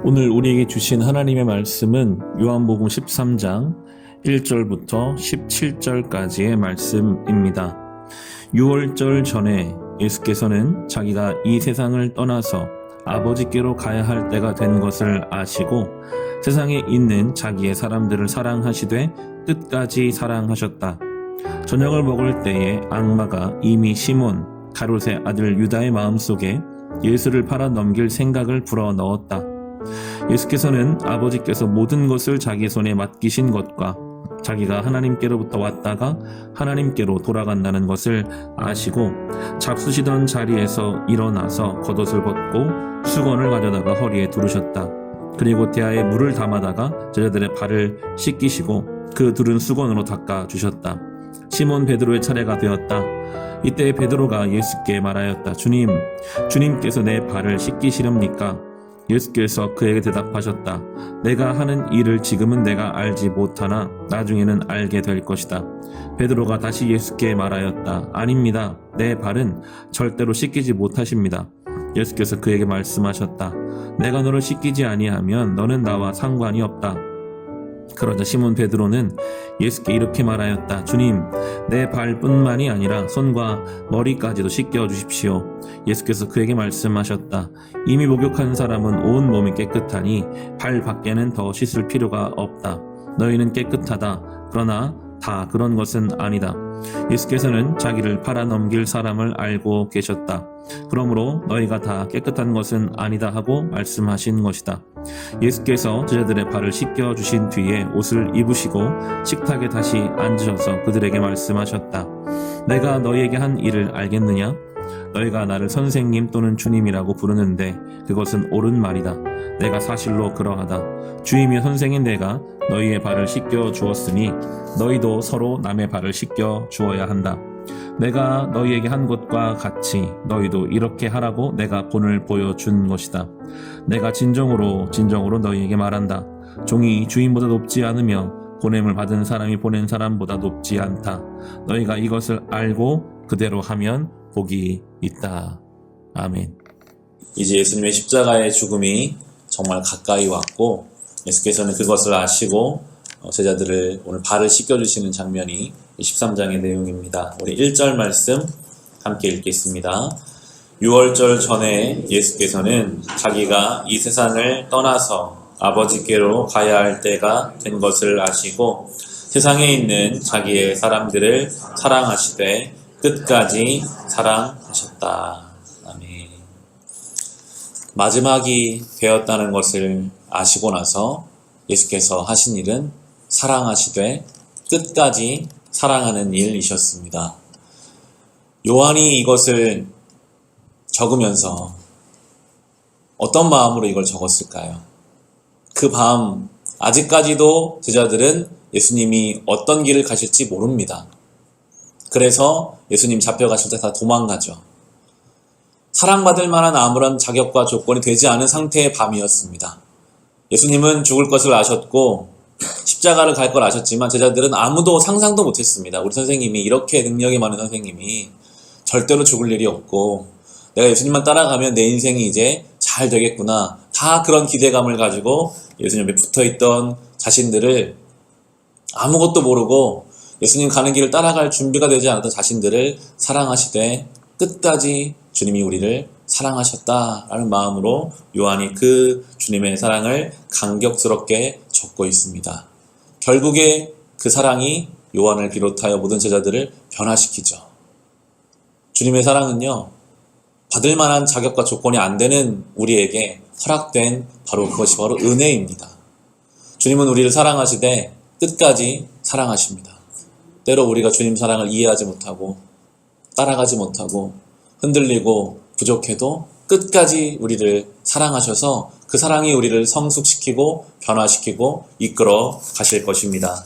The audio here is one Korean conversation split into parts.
오늘 우리에게 주신 하나님의 말씀은 요한복음 13장 1절부터 17절까지의 말씀입니다. 6월절 전에 예수께서는 자기가 이 세상을 떠나서 아버지께로 가야 할 때가 된 것을 아시고 세상에 있는 자기의 사람들을 사랑하시되 끝까지 사랑하셨다. 저녁을 먹을 때에 악마가 이미 시몬 가롯의 아들 유다의 마음속에 예수를 팔아 넘길 생각을 불어넣었다. 예수께서는 아버지께서 모든 것을 자기 손에 맡기신 것과 자기가 하나님께로부터 왔다가 하나님께로 돌아간다는 것을 아시고 잡수시던 자리에서 일어나서 겉옷을 벗고 수건을 가져다가 허리에 두르셨다. 그리고 대야에 물을 담아다가 제자들의 발을 씻기시고 그 두른 수건으로 닦아주셨다. 시몬 베드로의 차례가 되었다. 이때 베드로가 예수께 말하였다. 주님께서 내 발을 씻기시렵니까? 예수께서 그에게 대답하셨다. 내가 하는 일을 지금은 내가 알지 못하나 나중에는 알게 될 것이다. 베드로가 다시 예수께 말하였다. 아닙니다. 내 발은 절대로 씻기지 못하십니다. 예수께서 그에게 말씀하셨다. 내가 너를 씻기지 아니하면 너는 나와 상관이 없다. 그러자 시몬 베드로는 예수께 이렇게 말하였다. 주님, 내 발뿐만이 아니라 손과 머리까지도 씻겨 주십시오. 예수께서 그에게 말씀하셨다. 이미 목욕한 사람은 온 몸이 깨끗하니 발 밖에는 더 씻을 필요가 없다. 너희는 깨끗하다. 그러나 다 그런 것은 아니다. 예수께서는 자기를 팔아 넘길 사람을 알고 계셨다. 그러므로 너희가 다 깨끗한 것은 아니다 하고 말씀하신 것이다. 예수께서 제자들의 발을 씻겨 주신 뒤에 옷을 입으시고 식탁에 다시 앉으셔서 그들에게 말씀하셨다. 내가 너희에게 한 일을 알겠느냐? 너희가 나를 선생님 또는 주님이라고 부르는데 그것은 옳은 말이다. 내가 사실로 그러하다. 주이며 선생인 내가 너희의 발을 씻겨 주었으니 너희도 서로 남의 발을 씻겨 주어야 한다. 내가 너희에게 한 것과 같이 너희도 이렇게 하라고 내가 본을 보여준 것이다. 내가 진정으로 너희에게 말한다. 종이 주인보다 높지 않으며 보냄을 받은 사람이 보낸 사람보다 높지 않다. 너희가 이것을 알고 그대로 하면 복이 있다. 아멘. 이제 예수님의 십자가의 죽음이 정말 가까이 왔고 예수께서는 그것을 아시고 제자들을 오늘 발을 씻겨주시는 장면이 13장의 내용입니다. 우리 1절 말씀 함께 읽겠습니다. 6월절 전에 예수께서는 자기가 이 세상을 떠나서 아버지께로 가야 할 때가 된 것을 아시고 세상에 있는 자기의 사람들을 사랑하시되 끝까지 사랑하셨다. 아멘. 마지막이 되었다는 것을 아시고 나서 예수께서 하신 일은 사랑하시되 끝까지 사랑하는 일이셨습니다. 요한이 이것을 적으면서 어떤 마음으로 이걸 적었을까요? 그 밤 아직까지도 제자들은 예수님이 어떤 길을 가실지 모릅니다. 그래서 예수님 잡혀가실 때 다 도망가죠. 사랑받을 만한 아무런 자격과 조건이 되지 않은 상태의 밤이었습니다. 예수님은 죽을 것을 아셨고 십자가를 갈 걸 아셨지만 제자들은 아무도 상상도 못했습니다. 우리 선생님이 이렇게 능력이 많은 선생님이 절대로 죽을 일이 없고 내가 예수님만 따라가면 내 인생이 이제 잘 되겠구나. 다 그런 기대감을 가지고 예수님 옆에 붙어있던 자신들을 아무것도 모르고 예수님 가는 길을 따라갈 준비가 되지 않았던 자신들을 사랑하시되 끝까지 주님이 우리를 사랑하셨다라는 마음으로 요한이 그 주님의 사랑을 감격스럽게 적고 있습니다. 결국에 그 사랑이 요한을 비롯하여 모든 제자들을 변화시키죠. 주님의 사랑은요, 받을 만한 자격과 조건이 안 되는 우리에게 허락된 그것이 바로 은혜입니다. 주님은 우리를 사랑하시되 끝까지 사랑하십니다. 때로 우리가 주님 사랑을 이해하지 못하고 따라가지 못하고 흔들리고 부족해도 끝까지 우리를 사랑하셔서 그 사랑이 우리를 성숙시키고 변화시키고 이끌어 가실 것입니다.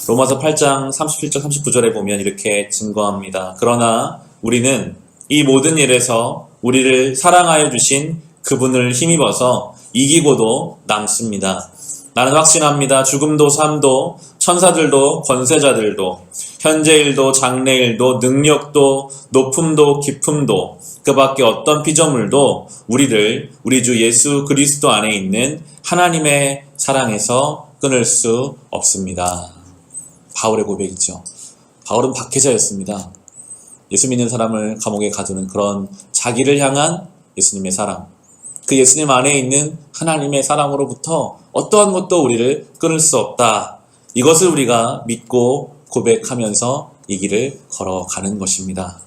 로마서 8장 37절 39절에 보면 이렇게 증거합니다. 그러나 우리는 이 모든 일에서 우리를 사랑하여 주신 그분을 힘입어서 이기고도 남습니다. 나는 확신합니다. 죽음도 삶도 천사들도 권세자들도 현재일도 장래일도 능력도 높음도 깊음도 그 밖에 어떤 피조물도 우리를 우리 주 예수 그리스도 안에 있는 하나님의 사랑에서 끊을 수 없습니다. 바울의 고백이죠. 바울은 박해자였습니다. 예수 믿는 사람을 감옥에 가두는 그런 자기를 향한 예수님의 사랑, 그 예수님 안에 있는 하나님의 사랑으로부터 어떠한 것도 우리를 끊을 수 없다. 이것을 우리가 믿고 고백하면서 이 길을 걸어가는 것입니다.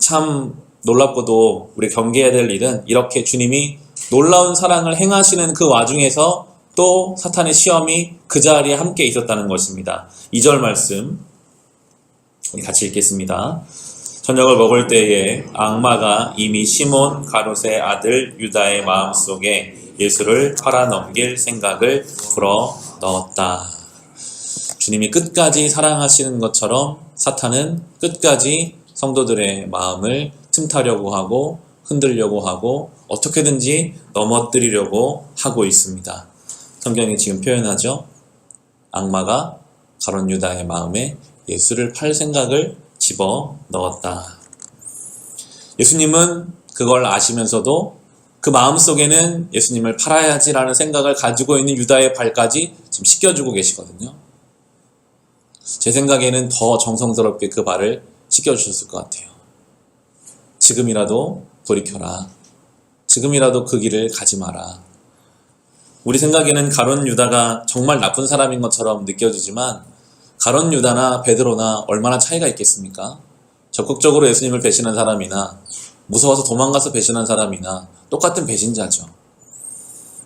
참 놀랍고도 우리 경계해야 될 일은 이렇게 주님이 놀라운 사랑을 행하시는 그 와중에서 또 사탄의 시험이 그 자리에 함께 있었다는 것입니다. 2절 말씀 우리 같이 읽겠습니다. 저녁을 먹을 때에 악마가 이미 시몬 가롯의 아들 유다의 마음속에 예수를 팔아넘길 생각을 불어넣었다. 주님이 끝까지 사랑하시는 것처럼 사탄은 끝까지 성도들의 마음을 틈타려고 하고 흔들려고 하고 어떻게든지 넘어뜨리려고 하고 있습니다. 성경이 지금 표현하죠. 악마가 가롯 유다의 마음에 예수를 팔 생각을 집어넣었다. 예수님은 그걸 아시면서도 그 마음속에는 예수님을 팔아야지라는 생각을 가지고 있는 유다의 발까지 지금 씻겨주고 계시거든요. 제 생각에는 더 정성스럽게 그 발을 씻겨주셨을 것 같아요. 지금이라도 돌이켜라. 지금이라도 그 길을 가지 마라. 우리 생각에는 가룟 유다가 정말 나쁜 사람인 것처럼 느껴지지만 가룟 유다나 베드로나 얼마나 차이가 있겠습니까? 적극적으로 예수님을 배신한 사람이나 무서워서 도망가서 배신한 사람이나 똑같은 배신자죠.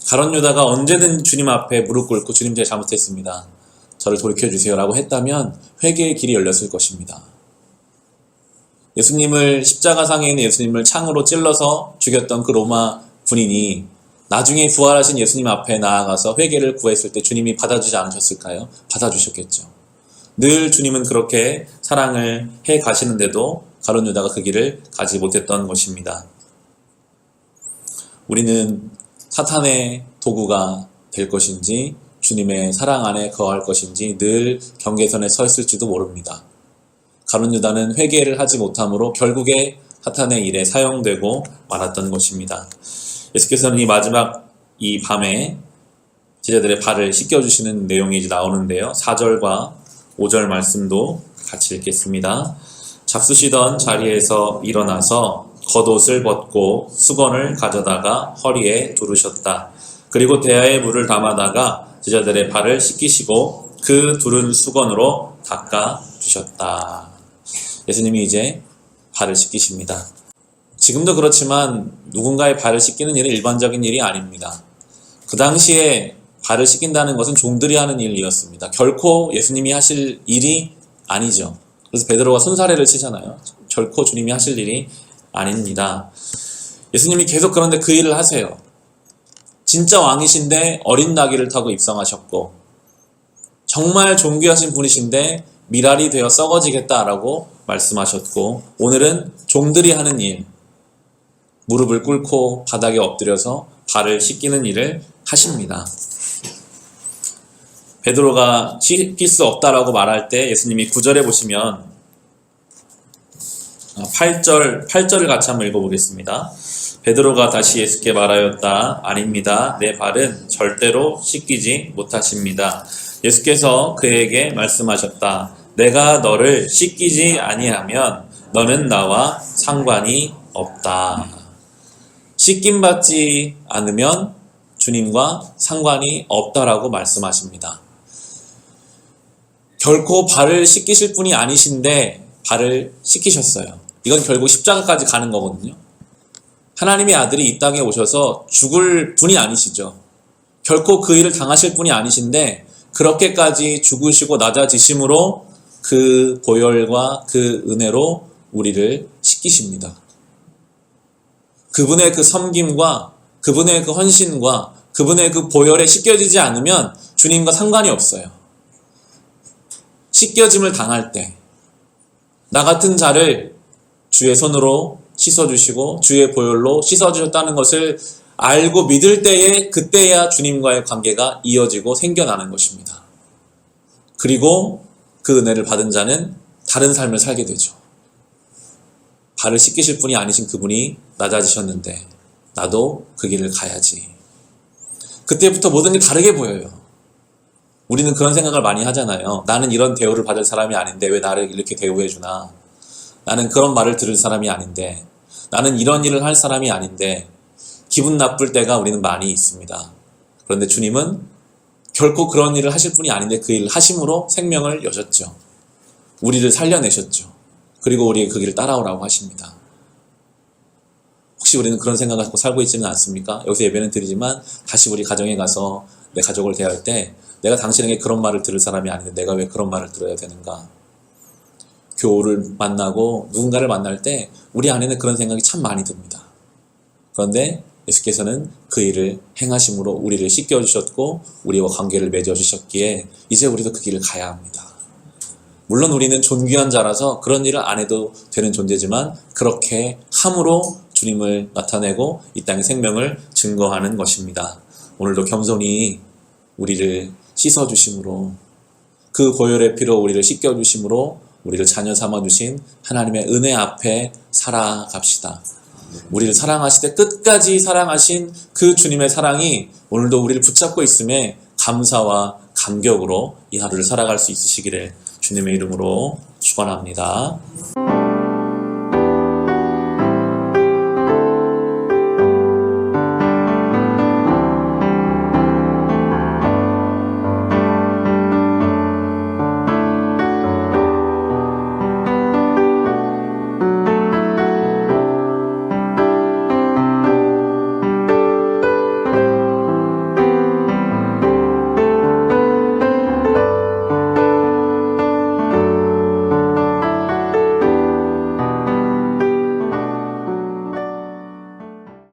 가룟 유다가 언제든 주님 앞에 무릎 꿇고 주님 제가 잘못했습니다. 저를 돌이켜주세요 라고 했다면 회개의 길이 열렸을 것입니다. 예수님을 십자가상에 있는 예수님을 창으로 찔러서 죽였던 그 로마 군인이 나중에 부활하신 예수님 앞에 나아가서 회개를 구했을 때 주님이 받아주지 않으셨을까요? 받아주셨겠죠. 늘 주님은 그렇게 사랑을 해 가시는데도 가룟 유다가 그 길을 가지 못했던 것입니다. 우리는 사탄의 도구가 될 것인지 주님의 사랑 안에 거할 것인지 늘 경계선에 서 있을지도 모릅니다. 가룟 유다는 회개를 하지 못함으로 결국에 사탄의 일에 사용되고 말았던 것입니다. 예수께서는 이 마지막 이 밤에 제자들의 발을 씻겨주시는 내용이 이제 나오는데요. 4절과 5절 말씀도 같이 읽겠습니다. 잡수시던 자리에서 일어나서 겉옷을 벗고 수건을 가져다가 허리에 두르셨다. 그리고 대야에 물을 담아다가 제자들의 발을 씻기시고 그 두른 수건으로 닦아주셨다. 예수님이 이제 발을 씻기십니다. 지금도 그렇지만 누군가의 발을 씻기는 일은 일반적인 일이 아닙니다. 그 당시에 발을 씻긴다는 것은 종들이 하는 일이었습니다. 결코 예수님이 하실 일이 아니죠. 그래서 베드로가 손사래를 치잖아요. 결코 주님이 하실 일이 아닙니다. 예수님이 계속 그런데 그 일을 하세요. 진짜 왕이신데 어린 나귀를 타고 입성하셨고 정말 존귀하신 분이신데 미랄이 되어 썩어지겠다라고 말씀하셨고 오늘은 종들이 하는 일, 무릎을 꿇고 바닥에 엎드려서 발을 씻기는 일을 하십니다. 베드로가 씻길 수 없다라고 말할 때 예수님이 9절에 보시면 8절을 같이 한번 읽어보겠습니다. 베드로가 다시 예수께 말하였다. 아닙니다. 내 발은 절대로 씻기지 못하십니다. 예수께서 그에게 말씀하셨다. 내가 너를 씻기지 아니하면 너는 나와 상관이 없다. 씻김받지 않으면 주님과 상관이 없다라고 말씀하십니다. 결코 발을 씻기실 분이 아니신데 발을 씻기셨어요. 이건 결국 십자가까지 가는 거거든요. 하나님의 아들이 이 땅에 오셔서 죽을 분이 아니시죠. 결코 그 일을 당하실 분이 아니신데 그렇게까지 죽으시고 낮아지심으로 그 보혈과 그 은혜로 우리를 씻기십니다. 그분의 그 섬김과 그분의 그 헌신과 그분의 그 보혈에 씻겨지지 않으면 주님과 상관이 없어요. 씻겨짐을 당할 때 나 같은 자를 주의 손으로 씻어주시고 주의 보혈로 씻어주셨다는 것을 알고 믿을 때에 그때야 주님과의 관계가 이어지고 생겨나는 것입니다. 그리고 그 은혜를 받은 자는 다른 삶을 살게 되죠. 발을 씻기실 분이 아니신 그분이 낮아지셨는데 나도 그 길을 가야지. 그때부터 모든 게 다르게 보여요. 우리는 그런 생각을 많이 하잖아요. 나는 이런 대우를 받을 사람이 아닌데 왜 나를 이렇게 대우해 주나. 나는 그런 말을 들을 사람이 아닌데, 나는 이런 일을 할 사람이 아닌데, 기분 나쁠 때가 우리는 많이 있습니다. 그런데 주님은 결코 그런 일을 하실 분이 아닌데 그 일을 하심으로 생명을 여셨죠. 우리를 살려내셨죠. 그리고 우리에게 그 길을 따라오라고 하십니다. 혹시 우리는 그런 생각을 갖고 살고 있지는 않습니까? 여기서 예배는 드리지만 다시 우리 가정에 가서 내 가족을 대할 때 내가 당신에게 그런 말을 들을 사람이 아닌데 내가 왜 그런 말을 들어야 되는가? 교우를 만나고 누군가를 만날 때 우리 안에는 그런 생각이 참 많이 듭니다. 그런데 예수께서는 그 일을 행하심으로 우리를 씻겨주셨고 우리와 관계를 맺어주셨기에 이제 우리도 그 길을 가야 합니다. 물론 우리는 존귀한 자라서 그런 일을 안 해도 되는 존재지만 그렇게 함으로 주님을 나타내고 이 땅의 생명을 증거하는 것입니다. 오늘도 겸손히 우리를 씻어주심으로 그 보혈의 피로 우리를 씻겨주심으로 우리를 자녀 삼아주신 하나님의 은혜 앞에 살아갑시다. 우리를 사랑하시되 끝까지 사랑하신 그 주님의 사랑이 오늘도 우리를 붙잡고 있음에 감사와 감격으로 이 하루를 살아갈 수 있으시기를 주님의 이름으로 축원합니다.